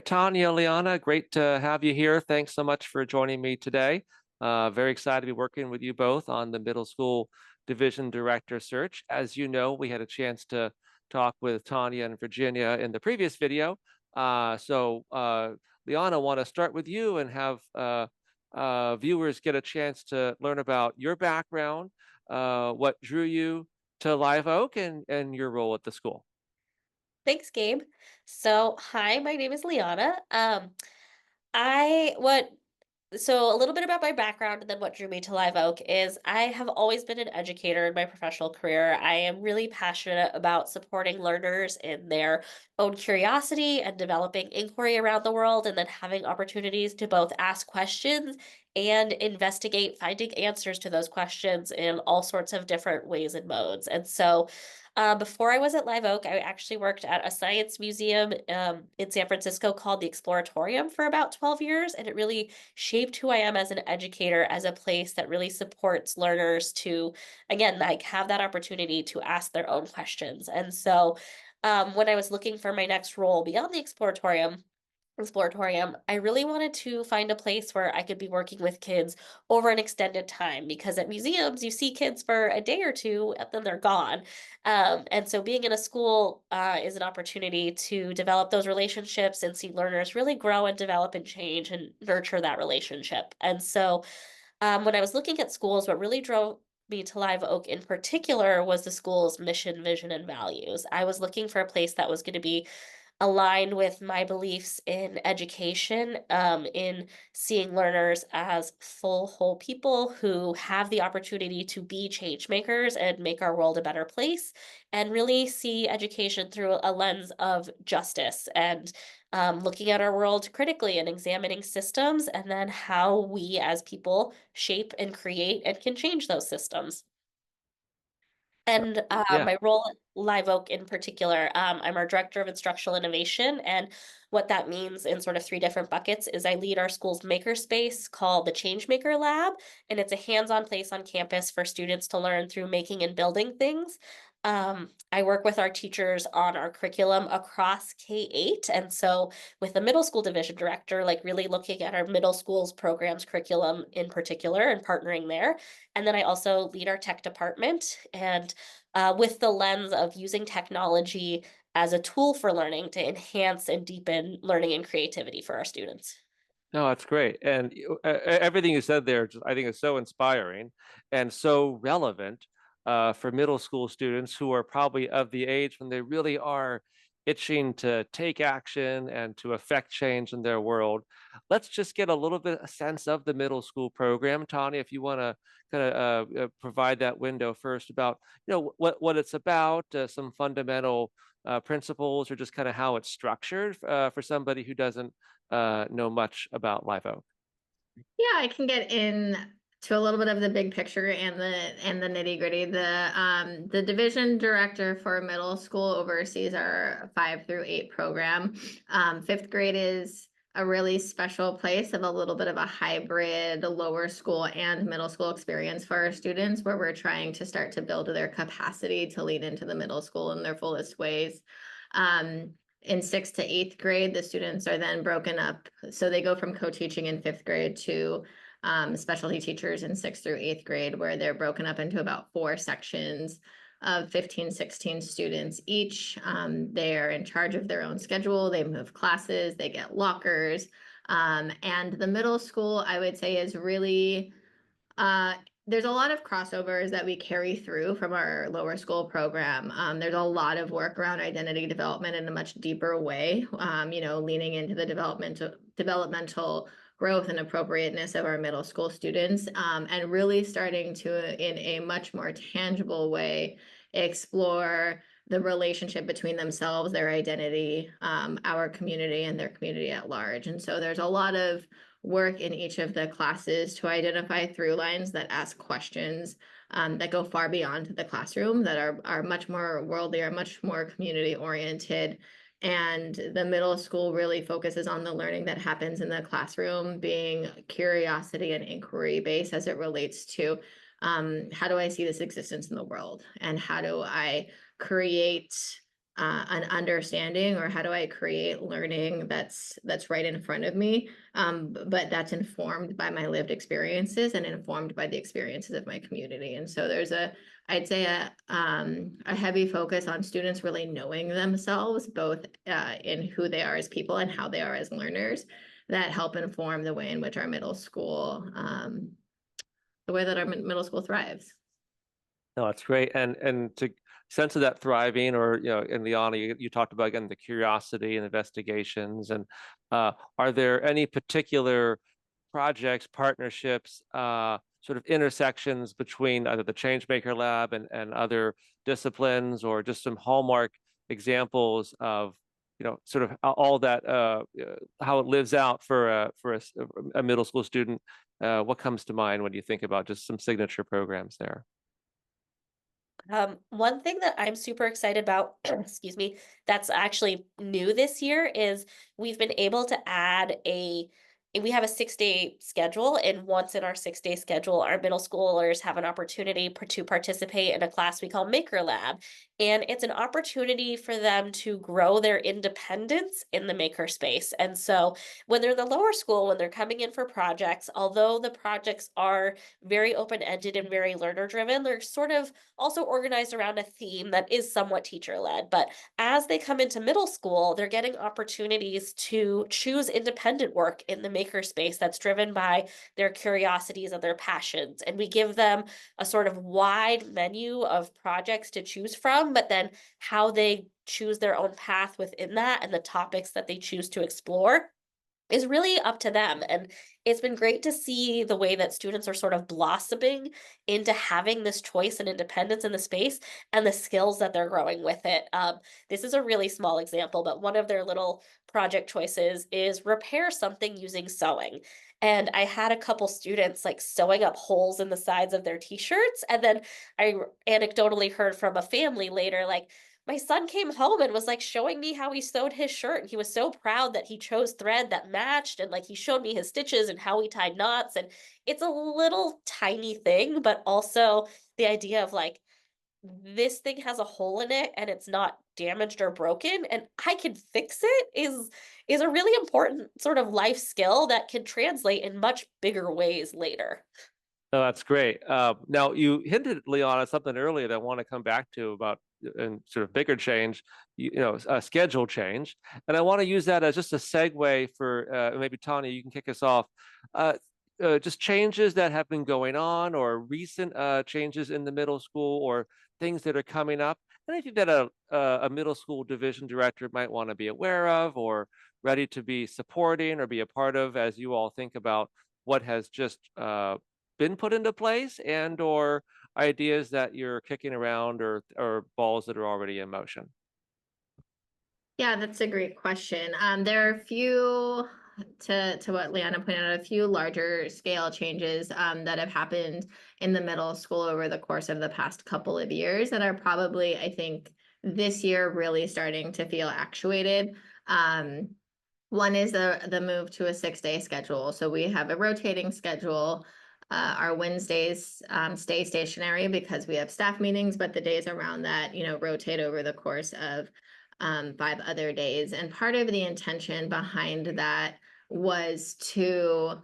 Tanya, Liana, great to have you here. Thanks so much for joining me today. Very excited to be working with you both on the middle school division director search. As you know, we had a chance to talk with Tanya and Virginia in the previous video. Liana, want to start with you and have viewers get a chance to learn about your background, what drew you to Live Oak, and your role at the school. Thanks, Gabe. So, hi, my name is Liana. I what so a little bit about my background and then what drew me to Live Oak is I have always been an educator in my professional career. I am really passionate about supporting learners in their own curiosity and developing inquiry around the world and then having opportunities to both ask questions and investigate finding answers to those questions in all sorts of different ways and modes. Before I was at Live Oak, I actually worked at a science museum in San Francisco called the Exploratorium for about 12 years, and it really shaped who I am as an educator, as a place that really supports learners to, again, like have that opportunity to ask their own questions. When I was looking for my next role beyond the Exploratorium, I really wanted to find a place where I could be working with kids over an extended time because at museums you see kids for a day or two and then they're gone. And so being in a school is an opportunity to develop those relationships and see learners really grow and develop and change and nurture that relationship. When I was looking at schools, what really drove me to Live Oak in particular was the school's mission, vision, and values. I was looking for a place that was going to be aligned with my beliefs in education, in seeing learners as full, whole people who have the opportunity to be change makers and make our world a better place, and really see education through a lens of justice and looking at our world critically and examining systems and then how we as people shape and create and can change those systems. Yeah. My role at Live Oak in particular, I'm our director of instructional innovation. And what that means in sort of three different buckets is I lead our school's makerspace called the Changemaker Lab. And it's a hands on place on campus for students to learn through making and building things. I work with our teachers on our curriculum across K-8. And so, with the middle school division director, like really looking at our middle school's programs curriculum in particular and partnering there. And then I also lead our tech department and with the lens of using technology as a tool for learning to enhance and deepen learning and creativity for our students. No, that's great. And everything you said there, I think is so inspiring and so relevant for middle school students who are probably of the age when they really are itching to take action and to affect change in their world. Let's just get a little bit a sense of the middle school program. Tanya, if you want to kind of provide that window first about, what it's about, some fundamental principles, or just kind of how it's structured for somebody who doesn't know much about Live Oak. Yeah, I can get in to a little bit of the big picture and the nitty-gritty. The division director for middle school oversees our 5 through 8 program. Fifth grade is a really special place of a little bit of a hybrid lower school and middle school experience for our students, where we're trying to start to build their capacity to lead into the middle school in their fullest ways. In 6th to 8th grade, the students are then broken up. So they go from co-teaching in 5th grade to specialty teachers in 6th through 8th grade, where they're broken up into about 4 sections of 15, 16 students each. They're in charge of their own schedule. They move classes, they get lockers. And the middle school, I would say, is really there's a lot of crossovers that we carry through from our lower school program. There's a lot of work around identity development in a much deeper way, leaning into the developmental growth and appropriateness of our middle school students, and really starting to, in a much more tangible way, explore the relationship between themselves, their identity, our community, and their community at large. And so there's a lot of work in each of the classes to identify through lines that ask questions that go far beyond the classroom, that are much more worldly, are much more community oriented. And the middle school really focuses on the learning that happens in the classroom, being curiosity and inquiry based as it relates to how do I see this existence in the world, and how do I create an understanding, or how do I create learning that's right in front of me, but that's informed by my lived experiences and informed by the experiences of my community. And so there's I'd say a heavy focus on students really knowing themselves, both in who they are as people and how they are as learners, that help inform the way in which our middle school, the way that our middle school thrives. No, that's great. And to sense of that thriving, or in Liana, you talked about again the curiosity and investigations. And are there any particular projects, partnerships, sort of intersections between either the Changemaker Lab and other disciplines, or just some hallmark examples of sort of all that how it lives out for a middle school student? What comes to mind when you think about just some signature programs there? One thing that I'm super excited about, excuse me, that's actually new this year is we've been able to add we have a 6-day schedule, and once in our 6-day schedule, our middle schoolers have an opportunity to participate in a class we call Maker Lab. And it's an opportunity for them to grow their independence in the maker space. And so when they're in the lower school, when they're coming in for projects, although the projects are very open-ended and very learner-driven, they're sort of also organized around a theme that is somewhat teacher led. But as they come into middle school, they're getting opportunities to choose independent work in the makerspace that's driven by their curiosities and their passions. And we give them a sort of wide menu of projects to choose from, but then how they choose their own path within that and the topics that they choose to explore is really up to them. And it's been great to see the way that students are sort of blossoming into having this choice and independence in the space and the skills that they're growing with it. This is a really small example, but one of their little project choices is repair something using sewing. And I had a couple students like sewing up holes in the sides of their t-shirts. And then I anecdotally heard from a family later, like, my son came home and was like showing me how he sewed his shirt, and he was so proud that he chose thread that matched, and like he showed me his stitches and how he tied knots. And it's a little tiny thing, but also the idea of like, this thing has a hole in it and it's not damaged or broken and I can fix it is a really important sort of life skill that can translate in much bigger ways later. Oh, that's great. Now, you hinted, Leon, at something earlier that I want to come back to about and sort of bigger change, a schedule change. And I want to use that as just a segue for maybe Tanya, you can kick us off. Uh, just changes that have been going on, or recent changes in the middle school, or things that are coming up. Anything that a middle school division director might want to be aware of, or ready to be supporting or be a part of, as you all think about what has just been put into place, and or ideas that you're kicking around, or balls that are already in motion? Yeah, that's a great question. There are a few, to what Leanna pointed out, a few larger scale changes that have happened in the middle school over the course of the past couple of years that are probably, I think, this year really starting to feel actuated. One is the move to a 6-day schedule. So we have a rotating schedule. Our Wednesdays stay stationary because we have staff meetings, but the days around that, rotate over the course of 5 other days. And part of the intention behind that was to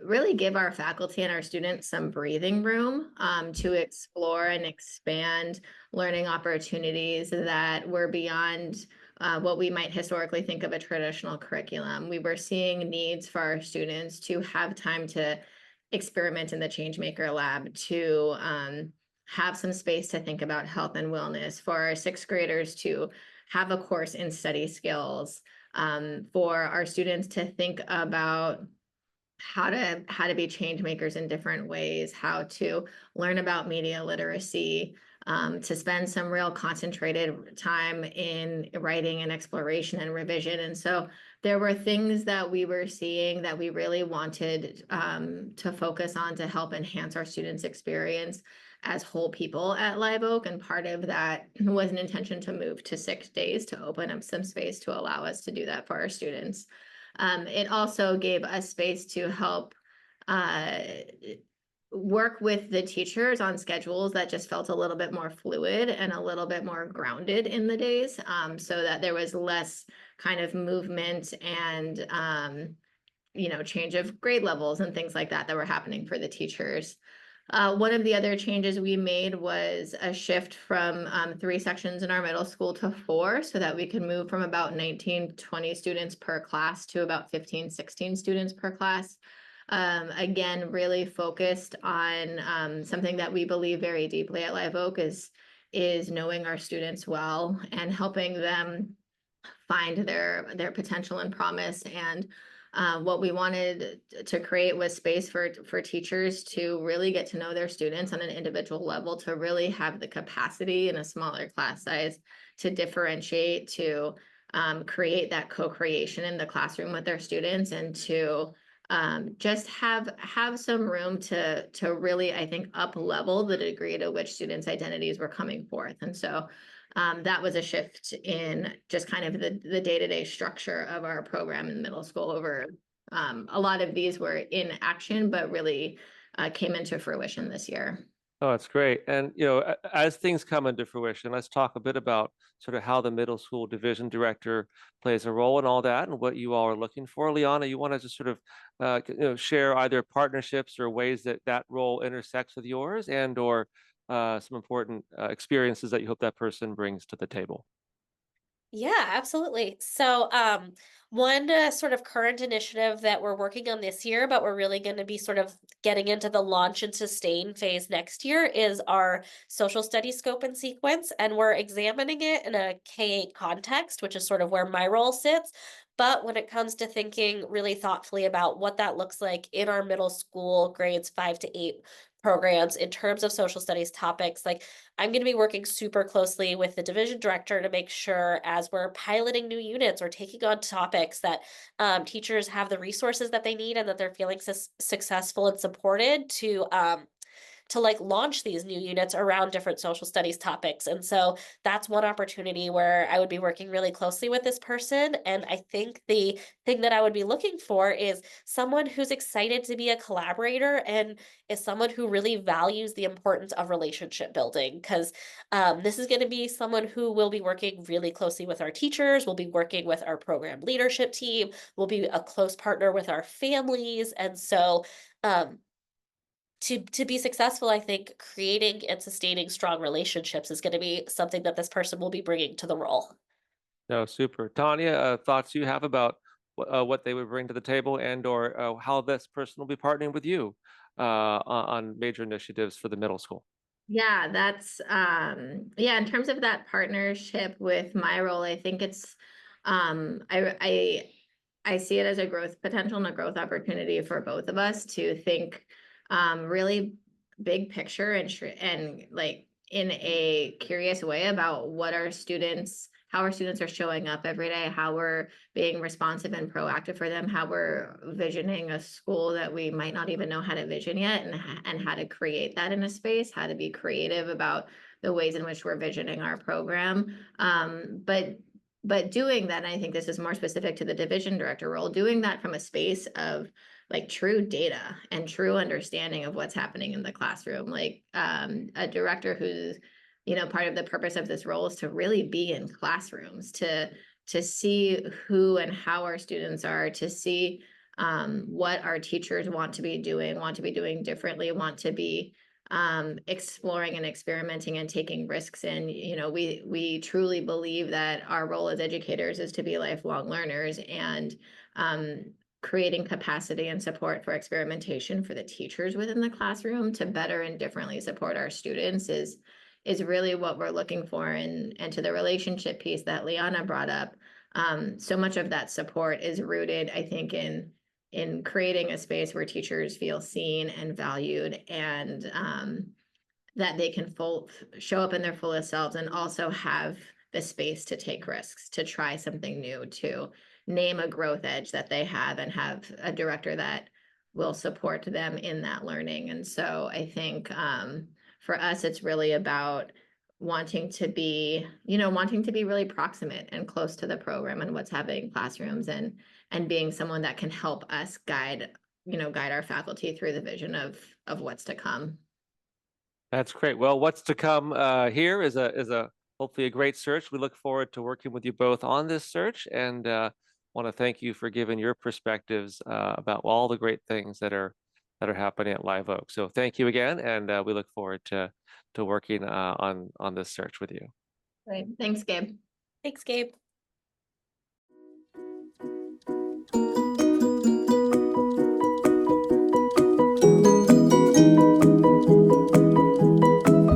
really give our faculty and our students some breathing room to explore and expand learning opportunities that were beyond what we might historically think of a traditional curriculum. We were seeing needs for our students to have time to experiment in the Changemaker Lab, to have some space to think about health and wellness, for our 6th graders to have a course in study skills, for our students to think about how to be change makers in different ways, how to learn about media literacy, to spend some real concentrated time in writing and exploration and revision. And so there were things that we were seeing that we really wanted to focus on to help enhance our students' experience as whole people at Live Oak. And part of that was an intention to move to 6 days to open up some space to allow us to do that for our students. It also gave us space to help work with the teachers on schedules that just felt a little bit more fluid and a little bit more grounded in the days, so that there was less kind of movement and change of grade levels and things like that were happening for the teachers. One of the other changes we made was a shift from 3 sections in our middle school to 4, so that we can move from about 19, 20 students per class to about 15, 16 students per class. Again, really focused on something that we believe very deeply at Live Oak is knowing our students well and helping them find their potential and promise. And what we wanted to create was space for teachers to really get to know their students on an individual level, to really have the capacity in a smaller class size to differentiate, to create that co-creation in the classroom with their students, and to just have some room to really, I think, up level the degree to which students' identities were coming forth. And so that was a shift in just kind of the day-to-day structure of our program in middle school. Over a lot of these were in action, but really came into fruition this year. Oh, that's great. And, as things come into fruition, let's talk a bit about sort of how the middle school division director plays a role in all that and what you all are looking for. Liana, you want to just sort of, share either partnerships or ways that that role intersects with yours, and or some important experiences that you hope that person brings to the table. Yeah, absolutely. So, one sort of current initiative that we're working on this year, but we're really going to be sort of getting into the launch and sustain phase next year, is our social studies scope and sequence. And we're examining it in a K-8 context, which is sort of where my role sits. But when it comes to thinking really thoughtfully about what that looks like in our middle school grades 5 to 8 programs in terms of social studies topics, like I'm going to be working super closely with the division director to make sure, as we're piloting new units or taking on topics, that teachers have the resources that they need and that they're feeling successful and supported to like launch these new units around different social studies topics. And so that's one opportunity where I would be working really closely with this person. And I think the thing that I would be looking for is someone who's excited to be a collaborator and is someone who really values the importance of relationship building. Because this is going to be someone who will be working really closely with our teachers, will be working with our program leadership team, will be a close partner with our families. And so, um, to be successful, I think creating and sustaining strong relationships is going to be something that this person will be bringing to the role. No, super. Tanya, thoughts you have about what they would bring to the table, and or how this person will be partnering with you on major initiatives for the middle school? Yeah, that's yeah, in terms of that partnership with my role, I think it's I see it as a growth potential and a growth opportunity for both of us to think really big picture and like in a curious way about what our students, how our students are showing up every day, how we're being responsive and proactive for them, how we're visioning a school that we might not even know how to vision yet, and how to create that in a space, how to be creative about the ways in which we're visioning our program. But doing that, and I think this is more specific to the division director role, doing that from a space of like true data and true understanding of what's happening in the classroom. Like a director who's, part of the purpose of this role is to really be in classrooms, to see who and how our students are, to see what our teachers want to be doing differently, want to be exploring and experimenting and taking risks in. We truly believe that our role as educators is to be lifelong learners, and creating capacity and support for experimentation for the teachers within the classroom to better and differently support our students is really what we're looking for. And to the relationship piece that Liana brought up, so much of that support is rooted, I think, in creating a space where teachers feel seen and valued, and that they can show up in their fullest selves, and also have the space to take risks, to try something new, to name a growth edge that they have, and have a director that will support them in that learning. And so I think for us, it's really about wanting to be really proximate and close to the program and what's happening in classrooms, and being someone that can help us guide our faculty through the vision of of what's to come. That's great. Well, what's to come here is a hopefully a great search. We look forward to working with you both on this search, and want to thank you for giving your perspectives about all the great things that are happening at Live Oak. So thank you again, and we look forward to working on this search with you. Great. Thanks, Gabe. Thanks, Gabe.